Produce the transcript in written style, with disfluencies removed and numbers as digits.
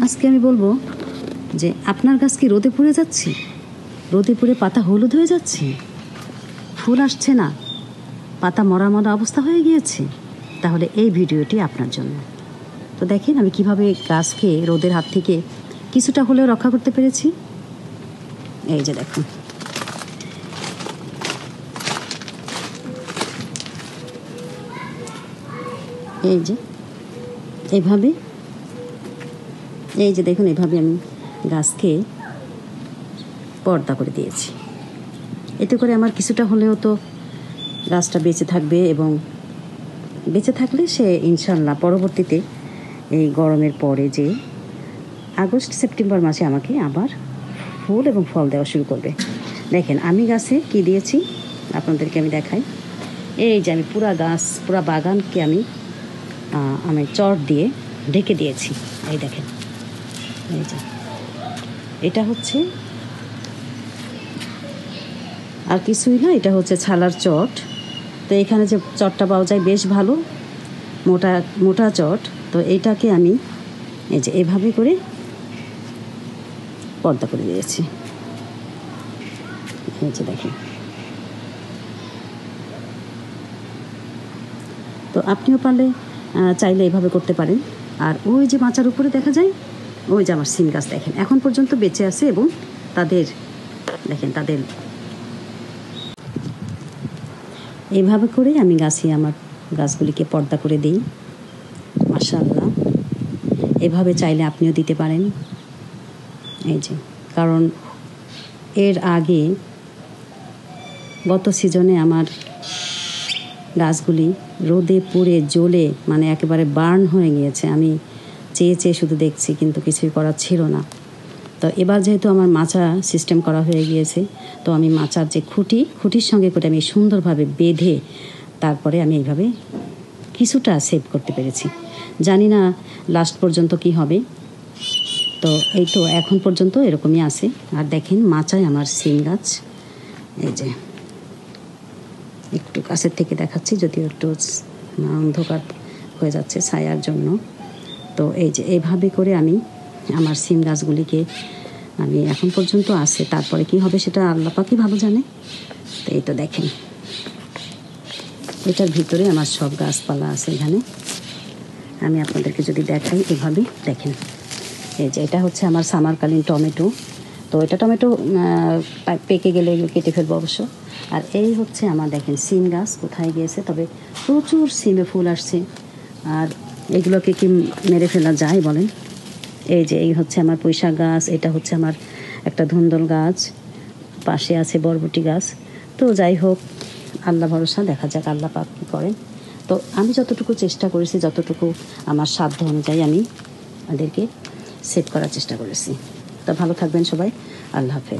আজকে আমি বলবো যে আপনার গাছ কি রোদে পুড়ে যাচ্ছে, রোদে পুড়ে পাতা হলুদ হয়ে যাচ্ছে, ফুল আসছে না, পাতা মরা মরা অবস্থা হয়ে গিয়েছে, তাহলে এই ভিডিওটি আপনার জন্য। তো দেখেন আমি কিভাবে গাছকে রোদের হাত থেকে কিছুটা হলেও রক্ষা করতে পেরেছি। এই যে দেখুন, এই যে এইভাবে, এই যে দেখুন এভাবে আমি গাছকে পর্দা করে দিয়েছি। এতে করে আমার কিছুটা হলেও তো গাছটা বেঁচে থাকবে, এবং বেঁচে থাকলে সে ইনশাল্লাহ পরবর্তীতে এই গরমের পরে যে আগস্ট সেপ্টেম্বর মাসে আমাকে আবার ফুল এবং ফল দেওয়া শুরু করবে। দেখেন আমি গাছে কি দিয়েছি আপনাদেরকে আমি দেখাই। এই যে আমি পুরা বাগানকে আমি চট দিয়ে ঢেকে দিয়েছি। এই দেখেন, এই যে এটা হচ্ছে আর কিছুই না, এটা হচ্ছে ছালার চট। তো এখানে যে চটটা পাওয়া যায় বেশ ভালো মোটা মোটা চট। তো এইটাকে আমি এই যে এভাবে করে পর্দা করে দিয়েছি। এই যে দেখেন, তো আপনিও পারলে চাইলে এভাবে করতে পারেন। আর ওই যে মাচার উপরে দেখা যায় ওই যে আমার সিম গাছ দেখেন এখন পর্যন্ত বেঁচে আছে, এবং তাদের দেখেন তাদের এইভাবে করে আমি আমার গাছগুলিকে পর্দা করে দিই। মাশাআল্লাহ, এভাবে চাইলে আপনিও দিতে পারেন। এই যে কারণ এর আগে গত সিজনে আমার গাছগুলি রোদে পুড়ে জ্বলে মানে একেবারে বার্ন হয়ে গিয়েছে। আমি চেয়ে চেয়ে শুধু দেখছি, কিন্তু কিছুই করার ছিল না। তো এবার যেহেতু আমার মাচা সিস্টেম করা হয়ে গিয়েছে, তো আমি মাচার যে খুঁটির সঙ্গে করে আমি সুন্দরভাবে বেঁধে তারপরে আমি এইভাবে কিছুটা সেভ করতে পেরেছি। জানি না লাস্ট পর্যন্ত কি হবে। তো এই তো এখন পর্যন্ত এরকমই আছে। আর দেখেন মাচায় আমার সিম গাছ, এই যে একটু কাছের থেকে দেখাচ্ছি, যদিও একটু অন্ধকার হয়ে যাচ্ছে ছায়ার জন্য। তো এই যে এইভাবে করে আমি আমার সিম গাছগুলিকে আমি এখন পর্যন্ত আছে, তারপরে কি হবে সেটা আল্লাহ পাকই ভালো জানে। তো এই তো দেখেন এটার ভিতরে আমার সব গাছপালা আছে। এখানে আমি আপনাদেরকে যদি দেখাই এভাবে দেখেন, এই যে এটা হচ্ছে আমার সামারকালীন টমেটো। তো এটা টমেটো পেকে গেলে এগুলো কেটে ফেলবো অবশ্য। আর এই হচ্ছে আমার দেখেন সিম গাছ কোথায় গিয়েছে, তবে প্রচুর সিমে ফুল আসছে। আর এগুলোকে কি মেরে ফেলা যায় বলেন? এই যে এই হচ্ছে আমার পুঁইশাক গাছ, এটা হচ্ছে আমার একটা ধুন্দল গাছ, পাশে আছে বরবটি গাছ। তো যাই হোক, আল্লাহ ভরসা, দেখা যাক আল্লাহ পাক কী করেন। তো আমি যতটুকু চেষ্টা করেছি, যতটুকু আমার সাধ্য অনুযায়ী আমি ওদেরকে সেভ করার চেষ্টা করেছি। তো ভালো থাকবেন সবাই, আল্লাহ হাফেজ।